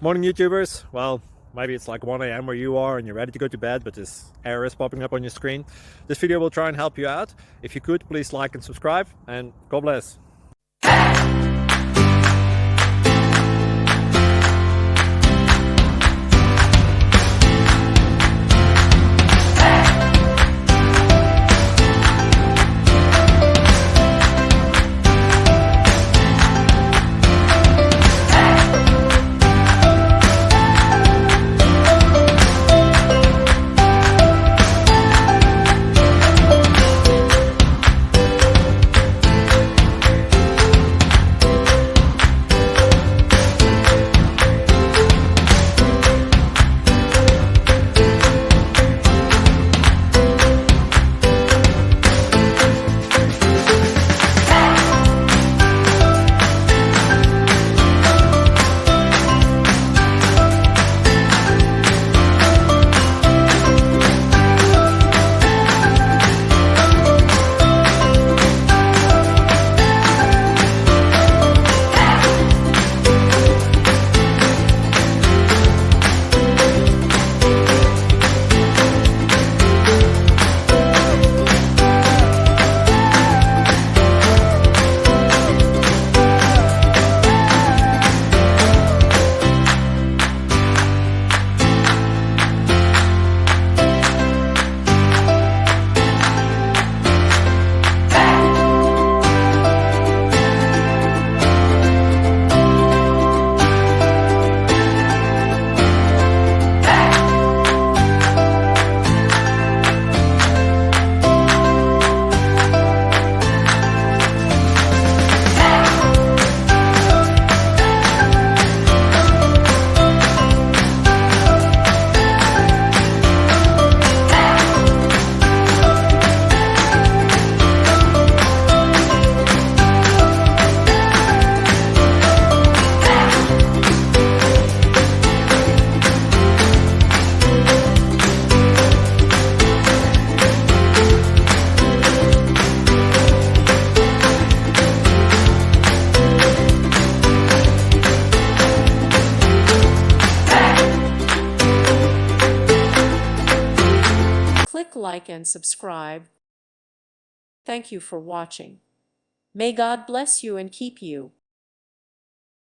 Morning YouTubers. Well, maybe it's like 1 a.m. where you are and you're ready to go to bed, but this error is popping up on your screen. This video will try and help you out. If you could, please like and subscribe, and God bless. Click like and subscribe. Thank you for watching. May God bless you and keep you.